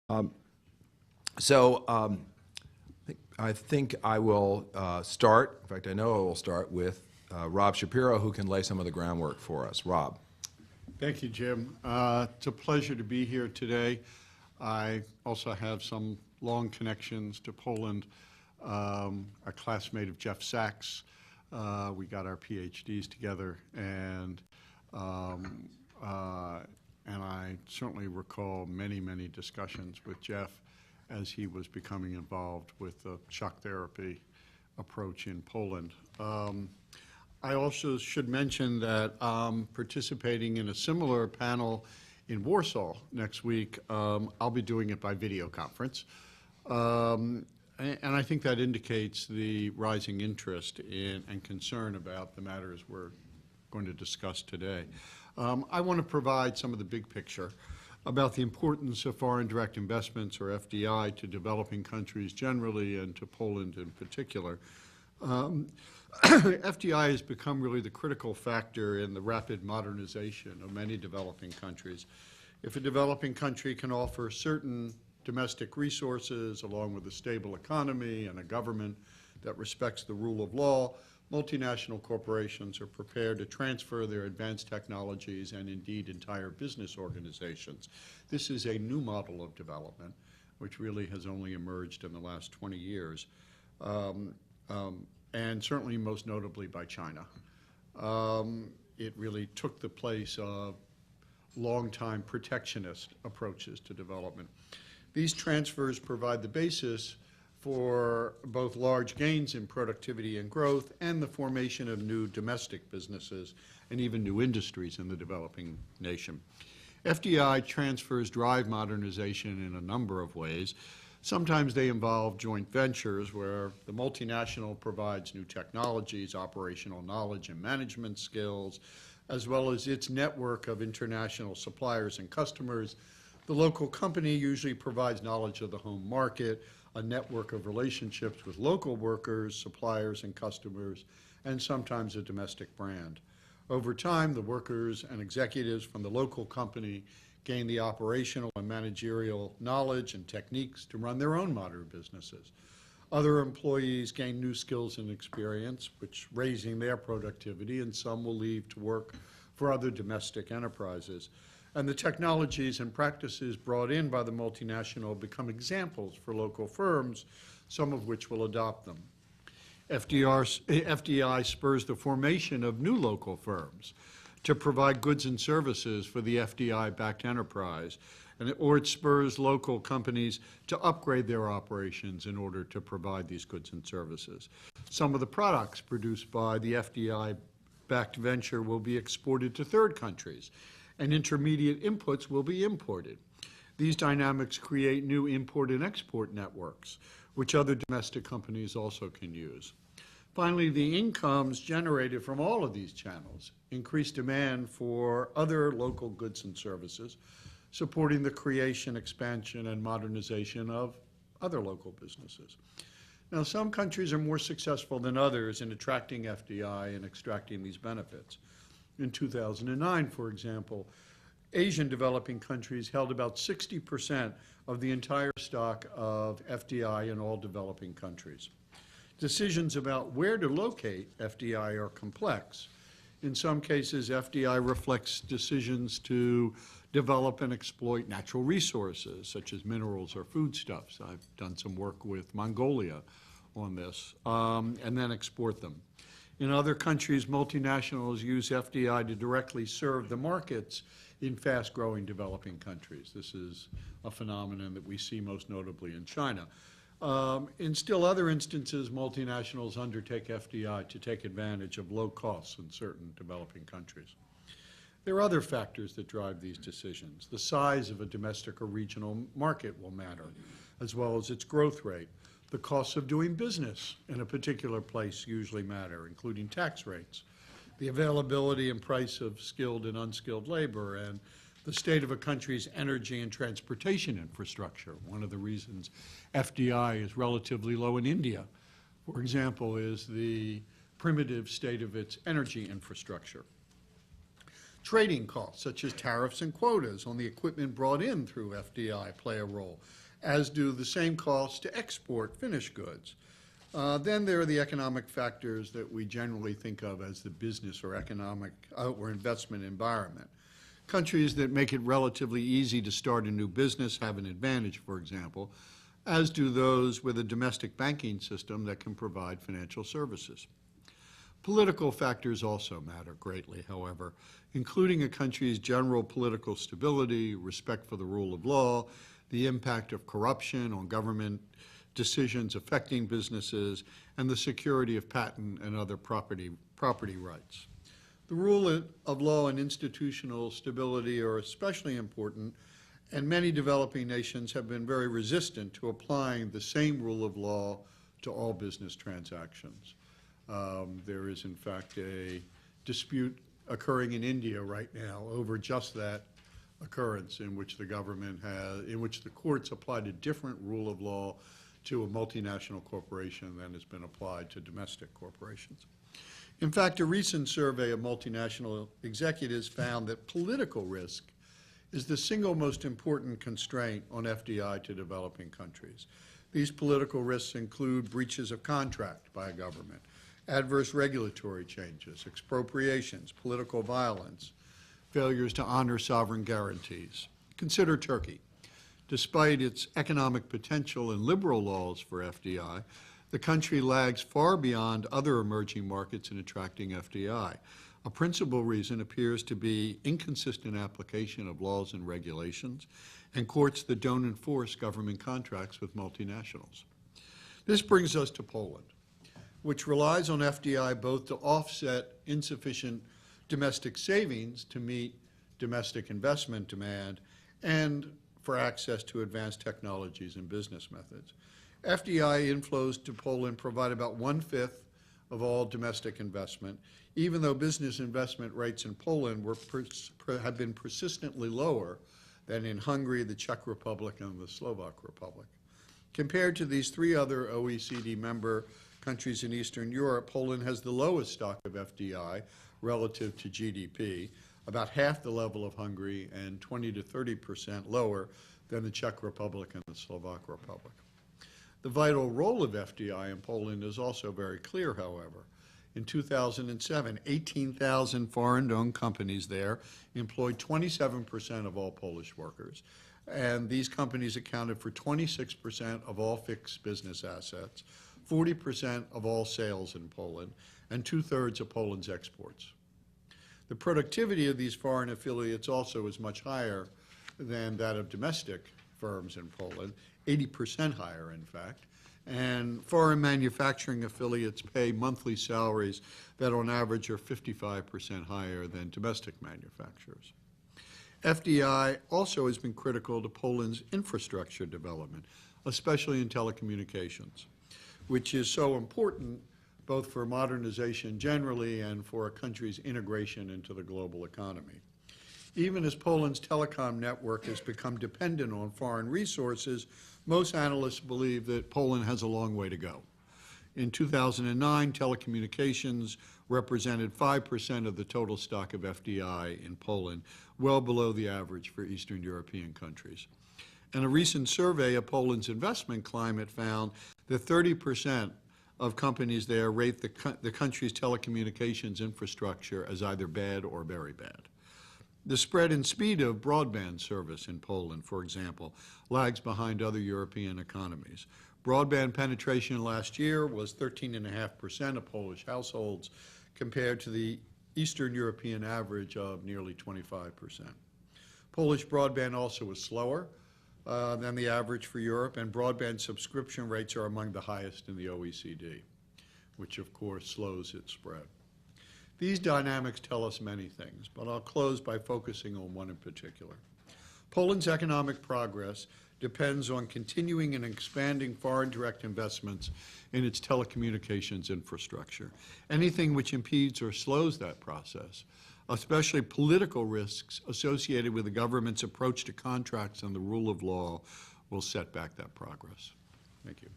Um, so I think I will start. In fact, I know I will start with Rob Shapiro, who can lay some of the groundwork for us. Rob. Thank you, Jim. It's a pleasure to be here today. I also have some long connections to Poland. A classmate of Jeff Sachs. We got our PhDs together, and I certainly recall many, many discussions with Jeff as he was becoming involved with the shock therapy approach in Poland. I also should mention that I'm participating in a similar panel in Warsaw next week. I'll be doing it by video conference. And I think that indicates the rising interest in and concern about the matters we're going to discuss today. I want to provide some of the big picture about the importance of foreign direct investments, or FDI, to developing countries generally and to Poland in particular. FDI has become really the critical factor in the rapid modernization of many developing countries. If a developing country can offer certain domestic resources along with a stable economy and a government that respects the rule of law, multinational corporations are prepared to transfer their advanced technologies and indeed entire business organizations. This is a new model of development, which really has only emerged in the last 20 years. And certainly most notably by China. It really took the place of long-time protectionist approaches to development. These transfers provide the basis for both large gains in productivity and growth and the formation of new domestic businesses and even new industries in the developing nation. FDI transfers drive modernization in a number of ways. Sometimes they involve joint ventures where the multinational provides new technologies, operational knowledge, and management skills, as well as its network of international suppliers and customers. The local company usually provides knowledge of the home market, a network of relationships with local workers, suppliers, and customers, and sometimes a domestic brand. Over time, the workers and executives from the local company gain the operational and managerial knowledge and techniques to run their own modern businesses. Other employees gain new skills and experience, which raising their productivity, and some will leave to work for other domestic enterprises. And the technologies and practices brought in by the multinational become examples for local firms, some of which will adopt them. FDI spurs the formation of new local firms to provide goods and services for the FDI-backed enterprise, or it spurs local companies to upgrade their operations in order to provide these goods and services. Some of the products produced by the FDI-backed venture will be exported to third countries, and intermediate inputs will be imported. These dynamics create new import and export networks, which other domestic companies also can use. Finally, the incomes generated from all of these channels increase demand for other local goods and services, supporting the creation, expansion, and modernization of other local businesses. Now, some countries are more successful than others in attracting FDI and extracting these benefits. In 2009, for example, Asian developing countries held about 60% of the entire stock of FDI in all developing countries. Decisions about where to locate FDI are complex. In some cases, FDI reflects decisions to develop and exploit natural resources, such as minerals or foodstuffs. I've done some work with Mongolia on this, and then export them. In other countries, multinationals use FDI to directly serve the markets in fast-growing developing countries. This is a phenomenon that we see most notably in China. In still other instances, multinationals undertake FDI to take advantage of low costs in certain developing countries. There are other factors that drive these decisions. The size of a domestic or regional market will matter, as well as its growth rate. The costs of doing business in a particular place usually matter, including tax rates, the availability and price of skilled and unskilled labor, and the state of a country's energy and transportation infrastructure. One of the reasons FDI is relatively low in India, for example, is the primitive state of its energy infrastructure. Trading costs, such as tariffs and quotas on the equipment brought in through FDI, play a role, as do the same costs to export finished goods. Then there are the economic factors that we generally think of as the business or economic or investment environment. Countries that make it relatively easy to start a new business have an advantage, for example, as do those with a domestic banking system that can provide financial services. Political factors also matter greatly, however, including a country's general political stability, respect for the rule of law, the impact of corruption on government decisions affecting businesses, and the security of patent and other property rights. The rule of law and institutional stability are especially important, and many developing nations have been very resistant to applying the same rule of law to all business transactions. There is, in fact, a dispute occurring in India right now over just that occurrence, in which the courts applied a different rule of law to a multinational corporation than has been applied to domestic corporations. In fact, a recent survey of multinational executives found that political risk is the single most important constraint on FDI to developing countries. These political risks include breaches of contract by a government, adverse regulatory changes, expropriations, political violence, failures to honor sovereign guarantees. Consider Turkey. Despite its economic potential and liberal laws for FDI, the country lags far beyond other emerging markets in attracting FDI. A principal reason appears to be inconsistent application of laws and regulations and courts that don't enforce government contracts with multinationals. This brings us to Poland, which relies on FDI both to offset insufficient domestic savings to meet domestic investment demand and for access to advanced technologies and business methods. FDI inflows to Poland provide about 1/5 of all domestic investment, even though business investment rates in Poland have been persistently lower than in Hungary, the Czech Republic, and the Slovak Republic. Compared to these three other OECD member countries in Eastern Europe, Poland has the lowest stock of FDI relative to GDP, about half the level of Hungary and 20 to 30% lower than the Czech Republic and the Slovak Republic. The vital role of FDI in Poland is also very clear, however. In 2007, 18,000 foreign-owned companies there employed 27% of all Polish workers, and these companies accounted for 26% of all fixed business assets, 40% of all sales in Poland, and 2/3 of Poland's exports. The productivity of these foreign affiliates also is much higher than that of domestic firms in Poland, 80% higher, in fact. And foreign manufacturing affiliates pay monthly salaries that on average are 55% higher than domestic manufacturers. FDI also has been critical to Poland's infrastructure development, especially in telecommunications, which is so important both for modernization generally and for a country's integration into the global economy. Even as Poland's telecom network has become dependent on foreign resources, most analysts believe that Poland has a long way to go. In 2009, telecommunications represented 5% of the total stock of FDI in Poland, well below the average for Eastern European countries. And a recent survey of Poland's investment climate found that 30% of companies there rate the country's telecommunications infrastructure as either bad or very bad. The spread and speed of broadband service in Poland, for example, lags behind other European economies. Broadband penetration last year was 13.5% of Polish households, compared to the Eastern European average of nearly 25%. Polish broadband also is slower than the average for Europe, and broadband subscription rates are among the highest in the OECD, which of course slows its spread. These dynamics tell us many things, but I'll close by focusing on one in particular. Poland's economic progress depends on continuing and expanding foreign direct investments in its telecommunications infrastructure. Anything which impedes or slows that process, especially political risks associated with the government's approach to contracts and the rule of law, will set back that progress. Thank you.